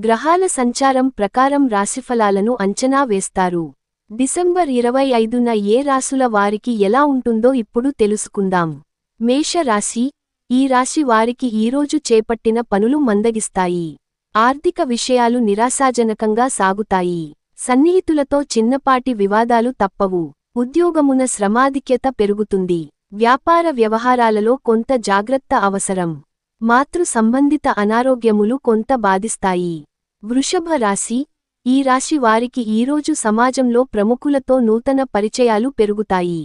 గ్రహాల సంచారం ప్రకారం రాశిఫలాలను అంచనా వేస్తారు. డిసెంబర్ 25న ఏ రాశుల వారికి ఎలా ఉంటుందో ఇప్పుడు తెలుసుకుందాం. మేష రాశి. ఈ రాశి వారికి ఈరోజు చేపట్టిన పనులు మందగిస్తాయి. ఆర్థిక విషయాలు నిరాశాజనకంగా సాగుతాయి. సన్నిహితులతో చిన్నపాటి వివాదాలు తప్పవు. ఉద్యోగమున శ్రమాధిక్యత పెరుగుతుంది. వ్యాపార వ్యవహారాలలో కొంత జాగ్రత్త అవసరం. మాతృ సంబంధిత అనారోగ్యములు కొంత బాధిస్తాయి. వృషభ రాశి. ఈ రాశి వారికి ఈరోజు సమాజంలో ప్రముఖులతో నూతన పరిచయాలు పెరుగుతాయి.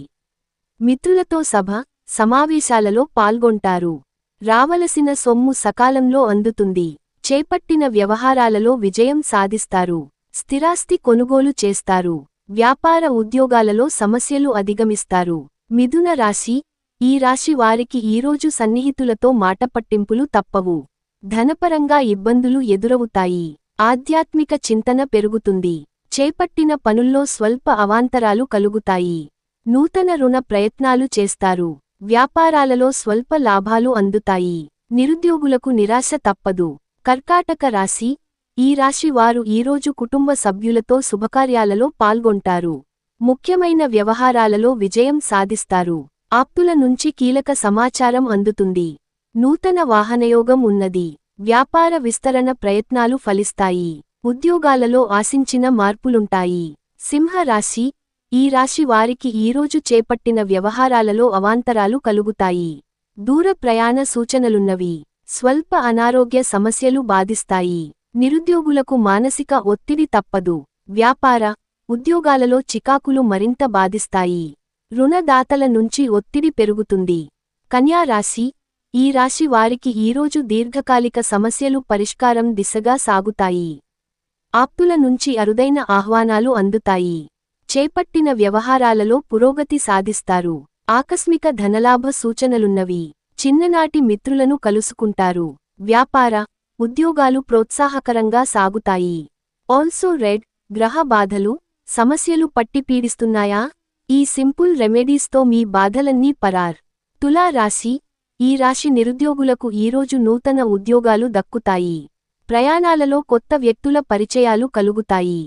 మిత్రులతో సభ, సమావేశాలలో పాల్గొంటారు. రావలసిన సొమ్ము సకాలంలో అందుతుంది. చేపట్టిన వ్యవహారాలలో విజయం సాధిస్తారు. స్థిరాస్తి కొనుగోలు చేస్తారు. వ్యాపార ఉద్యోగాలలో సమస్యలు అధిగమిస్తారు. మిథున రాశి. ఈ రాశి వారికి ఈరోజు సన్నిహితులతో మాటపట్టింపులు తప్పవు. ధనపరంగా ఇబ్బందులు ఎదురవుతాయి. ఆధ్యాత్మిక చింతన పెరుగుతుంది. చేపట్టిన పనుల్లో స్వల్ప అవాంతరాలు కలుగుతాయి. నూతన రుణ ప్రయత్నాలు చేస్తారు. వ్యాపారాలలో స్వల్ప లాభాలు అందుతాయి. నిరుద్యోగులకు నిరాశ తప్పదు. కర్కాటక రాశి. ఈ రాశి వారు ఈరోజు కుటుంబ సభ్యులతో శుభకార్యాలలో పాల్గొంటారు. ముఖ్యమైన వ్యవహారాలలో విజయం సాధిస్తారు. ఆప్తుల నుంచి కీలక సమాచారం అందుతుంది. నూతన వాహనయోగం ఉన్నది. వ్యాపార విస్తరణ ప్రయత్నాలు ఫలిస్తాయి. ఉద్యోగాలలో ఆశించిన మార్పులుంటాయి. సింహ రాశి. ఈ రాశి వారికి ఈరోజు చేపట్టిన వ్యవహారాలలో అవాంతరాలు కలుగుతాయి. దూర ప్రయాణ సూచనలున్నవి. స్వల్ప అనారోగ్య సమస్యలు బాధిస్తాయి. నిరుద్యోగులకు మానసిక ఒత్తిడి తప్పదు. వ్యాపార, ఉద్యోగాలలో చికాకులు మరింత బాధిస్తాయి. రుణదాతల నుంచి ఒత్తిడి పెరుగుతుంది. కన్యా రాశి. ఈ రాశి వారికి ఈరోజు దీర్ఘకాలిక సమస్యలు పరిష్కారం దిశగా సాగుతాయి. ఆప్తుల నుంచి అరుదైన ఆహ్వానాలు అందుతాయి. చేపట్టిన వ్యవహారాలలో పురోగతి సాధిస్తారు. ఆకస్మిక ధనలాభ సూచనలున్నవి. చిన్ననాటి మిత్రులను కలుసుకుంటారు. వ్యాపార, ఉద్యోగాలు ప్రోత్సాహకరంగా సాగుతాయి. Also red. గ్రహ బాధలు, సమస్యలు పట్టి పీడిస్తున్నాయా? ఈ సింపుల్ రెమెడీస్తో మీ బాధలన్నీ పరార్. తులా రాశి. ఈ రాశి నిరుద్యోగులకు ఈరోజు నూతన ఉద్యోగాలు దక్కుతాయి. ప్రయాణాలలో కొత్త వ్యక్తుల పరిచయాలు కలుగుతాయి.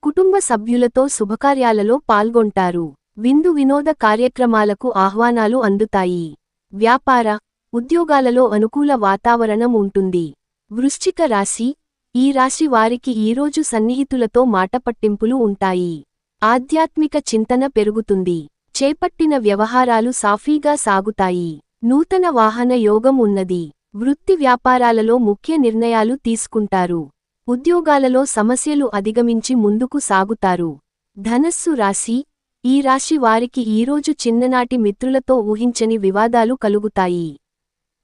కుటుంబ సభ్యులతో శుభకార్యాలలో పాల్గొంటారు. విందు వినోద కార్యక్రమాలకు ఆహ్వానాలు అందుతాయి. వ్యాపార, ఉద్యోగాలలో అనుకూల వాతావరణం ఉంటుంది. వృశ్చిక రాశి. ఈ రాశి వారికి ఈరోజు సన్నిహితులతో మాటపట్టింపులు ఉంటాయి. ఆధ్యాత్మిక చింతన పెరుగుతుంది. చేపట్టిన వ్యవహారాలు సాఫీగా సాగుతాయి. నూతన వాహన యోగం ఉన్నది. వృత్తి వ్యాపారాలలో ముఖ్య నిర్ణయాలు తీసుకుంటారు. ఉద్యోగాలలో సమస్యలు అధిగమించి ముందుకు సాగుతారు. ధనస్సు రాశి. ఈ రాశి వారికి ఈరోజు చిన్ననాటి మిత్రులతో ఊహించని వివాదాలు కలుగుతాయి.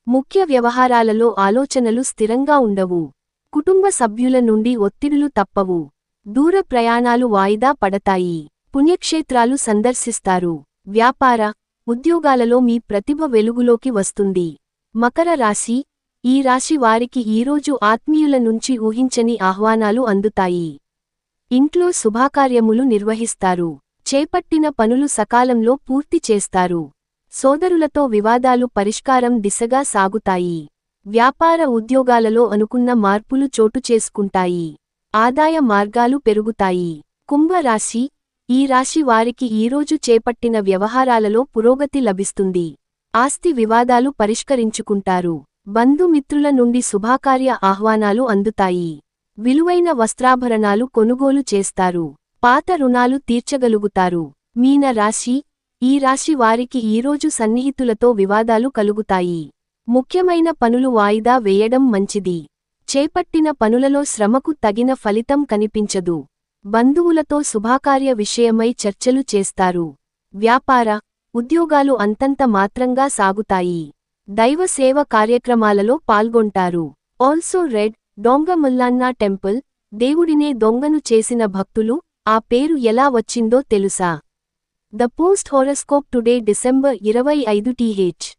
ముఖ్య వ్యవహారాలలో ఆలోచనలు స్థిరంగా ఉండవు. కుటుంబ సభ్యుల నుండి ఒత్తిడులు తప్పవు. దూర ప్రయాణాలు వాయిదా పడతాయి. పుణ్యక్షేత్రాలు సందర్శిస్తారు. వ్యాపార, ఉద్యోగాలలో మీ ప్రతిభ వెలుగులోకి వస్తుంది. మకర రాశి. ఈ రాశి వారికి ఈరోజు ఆత్మీయుల నుంచి ఊహించని ఆహ్వానాలు అందుతాయి. ఇంట్లో శుభాకార్యములు నిర్వహిస్తారు. చేపట్టిన పనులు సకాలంలో పూర్తి చేస్తారు. సోదరులతో వివాదాలు పరిష్కారం దిశగా సాగుతాయి. వ్యాపార ఉద్యోగాలలో అనుకున్న మార్పులు చోటు చేసుకుంటాయి. ఆదాయ మార్గాలు పెరుగుతాయి. కుంభరాశి. ఈ రాశి వారికి ఈరోజు చేపట్టిన వ్యవహారాలలో పురోగతి లభిస్తుంది. ఆస్తి వివాదాలు పరిష్కరించుకుంటారు. బంధుమిత్రుల నుండి శుభాకార్య ఆహ్వానాలు అందుతాయి. విలువైన వస్త్రాభరణాలు కొనుగోలు చేస్తారు. పాత రుణాలు తీర్చగలుగుతారు. మీన రాశి. ఈ రాశి వారికి ఈరోజు సన్నిహితులతో వివాదాలు కలుగుతాయి. ముఖ్యమైన పనులు వాయిదా వేయడం మంచిది. చేపట్టిన పనులలో శ్రమకు తగిన ఫలితం కనిపించదు. బంధువులతో శుభాకార్య విషయమై చర్చలు చేస్తారు. వ్యాపార, ఉద్యోగాలు అంతంత మాత్రంగా సాగుతాయి. దైవ సేవ కార్యక్రమాలలో పాల్గొంటారు. Also red. దొంగ మల్లన్న టెంపుల్. దేవుడినే దొంగను చేసిన భక్తులు. ఆ పేరు ఎలా వచ్చిందో తెలుసా? The post horoscope today December 25 th.